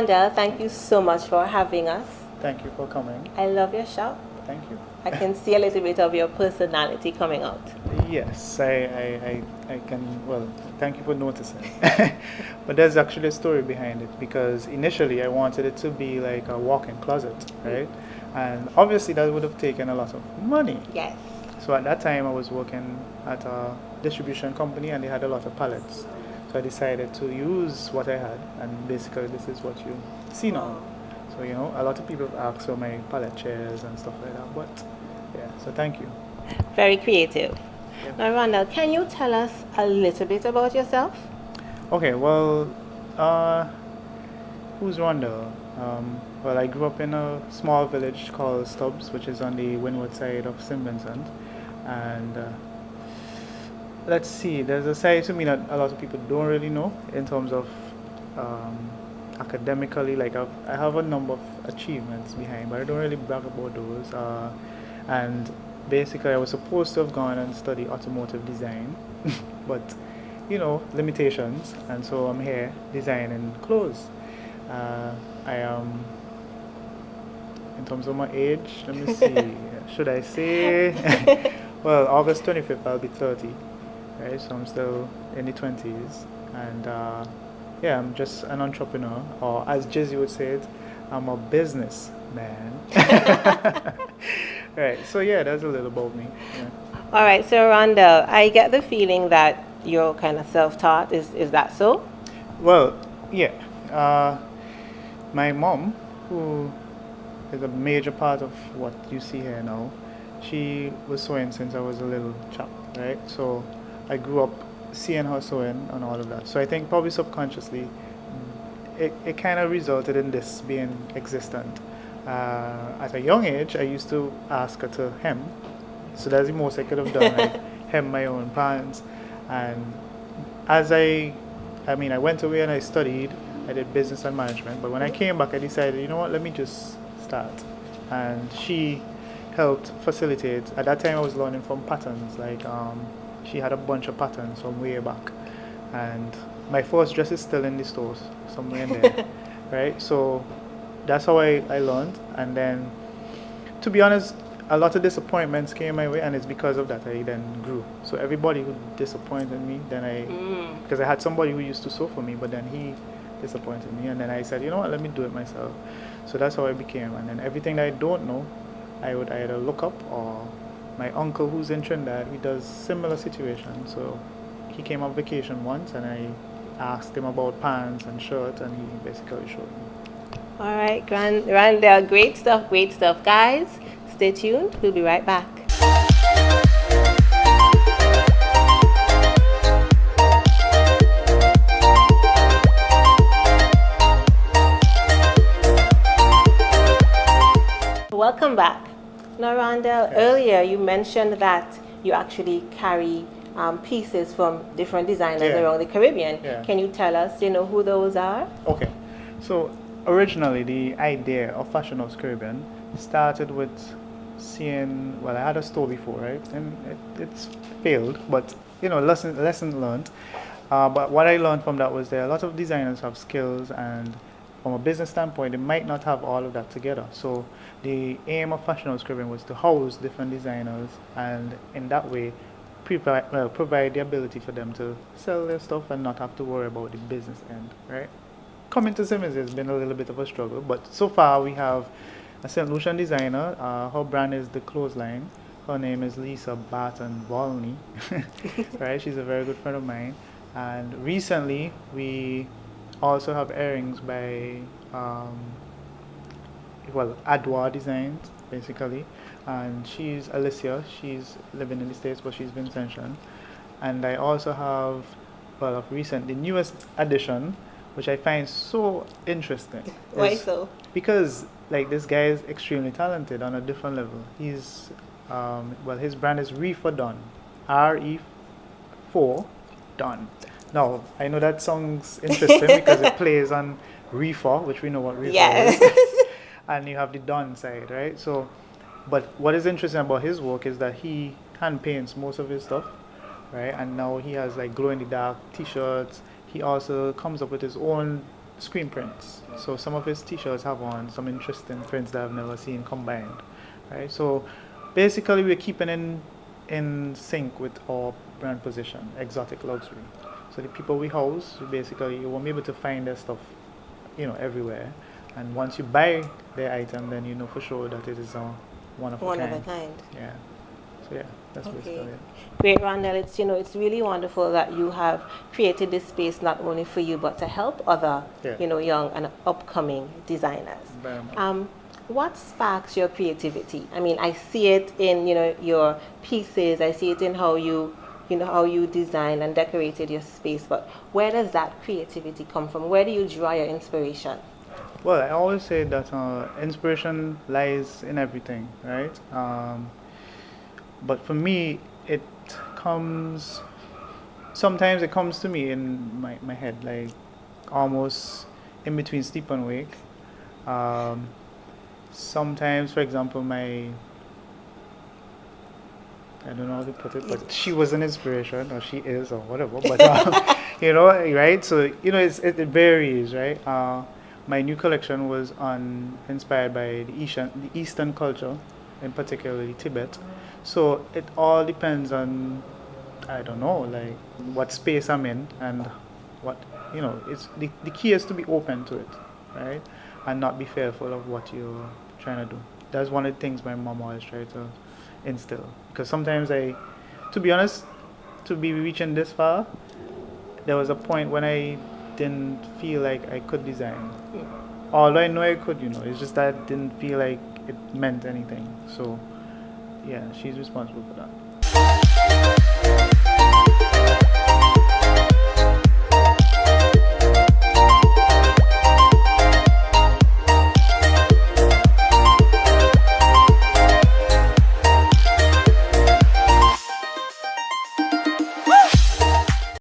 Rondel, thank you so much for having us. Thank you for coming. I love your shop. Thank you. I can see a little bit of your personality coming out. Yes, I can, well, thank you for noticing. But there's actually a story behind it because initially I wanted it to be like a walk-in closet, right? And obviously that would have taken a lot of money. Yes. So at that time I was working at a distribution company and they had a lot of pallets. So I decided to use what I had and basically this is what you see now. So, you know, a lot of people have asked for my pallet chairs and stuff like that. But yeah, so thank you. Very creative. Yeah. Now, Rondel, can you tell us a little bit about yourself? Okay, well, who's Rondel? Well, I grew up in a small village called Stubbs, which is on the windward side of St Vincent. And let's see, there's a side to me that a lot of people don't really know in terms of academically. Like I have a number of achievements behind, but I don't really brag about those. And basically, I was supposed to have gone and study automotive design, but you know, limitations, and so I'm here designing clothes. I am, in terms of my age, let me see, should I say? Well, August 25th, I'll be 30, right? So I'm still in the 20s, and yeah, I'm just an entrepreneur, or as Jizzy would say it, I'm a businessman. Right, so yeah, that's a little about me. Yeah. All right, so Rondel, I get the feeling that you're kind of self-taught. Is that so? Well, yeah. My mom, who is a major part of what you see here now, she was sewing since I was a little chap, right? So I grew up seeing her sewing and all of that. So I think probably subconsciously, it kind of resulted in this being existent. At a young age, I used to ask her to hem. So that's the most I could have done, like hem my own pants. And as I went away and I studied, I did business and management. But when I came back, I decided, you know what, let me just start. And she helped facilitate. At that time, I was learning from patterns. Like she had a bunch of patterns from way back. And my first dress is still in the stores, somewhere in there, right? So that's how I learned. And then, to be honest, a lot of disappointments came my way, and it's because of that I then grew. So everybody who disappointed me, then because I had somebody who used to sew for me, but then he disappointed me, and then I said, you know what, let me do it myself. So that's how I became. And then everything that I don't know, I would either look up, or my uncle who's in Trinidad, he does similar situations. So he came on vacation once, and I asked him about pants and shirts, and he basically showed me. All right, Rondel, great stuff, guys. Stay tuned. We'll be right back. Welcome back. Now, Rondel, earlier you mentioned that you actually carry pieces from different designers around the Caribbean. Yeah. Can you tell us, who those are? Okay, so originally the idea of Fashion House Caribbean started with seeing, well, I had a store before, right? And it's failed, but lesson learned. But what I learned from that was there are a lot of designers have skills, and from a business standpoint, they might not have all of that together. So the aim of Fashion House Caribbean was to house different designers, and in that way, provide the ability for them to sell their stuff and not have to worry about the business end, right? Coming to Simmons has been a little bit of a struggle, but so far we have a St. Lucian designer. Her brand is The Clothesline. Her name is Lisa Barton Volney, right? She's a very good friend of mine. And recently we also have earrings by Adwa Designs, basically. And she's Alicia. She's living in the States, but she's Vincentian. And I also have, the newest addition, which I find so interesting. Why so? Because this guy is extremely talented on a different level. He's his brand is Reefer Done, RE4 Done. Now I know that sounds interesting because it plays on reefer, which we know what reefer is, and you have the Done side, right? So, but what is interesting about his work is that he hand paints most of his stuff, right? And now he has glow in the dark T-shirts. He also comes up with his own screen prints. So some of his t-shirts have on some interesting prints that I've never seen combined, right? So basically we're keeping in sync with our brand position, exotic luxury. So the people we house, you won't be able to find their stuff, everywhere. And once you buy their item, then you know for sure that it is one of a kind. One of a kind. Yeah. So yeah, that's basically it. Great, Ronel. It's really wonderful that you have created this space not only for you but to help other young and upcoming designers. Very much. What sparks your creativity? I mean, I see it in your pieces. I see it in how you design and decorated your space. But where does that creativity come from? Where do you draw your inspiration? Well, I always say that inspiration lies in everything, right? But for me, sometimes it comes to me in my head, like almost in between sleep and wake. Sometimes, for example, I don't know how to put it, but she was an inspiration, or she is, or whatever, but, right? So, it varies, right? My new collection was inspired by the Eastern culture, in particularly Tibet. So it all depends on, I don't know, like what space I'm in and what, it's the key is to be open to it, right? And not be fearful of what you're trying to do. That's one of the things my mom always tried to instill. Because sometimes to be honest, to be reaching this far, there was a point when I didn't feel like I could design. Although I know I could, it's just that I didn't feel like it meant anything. So, yeah, she's responsible for that.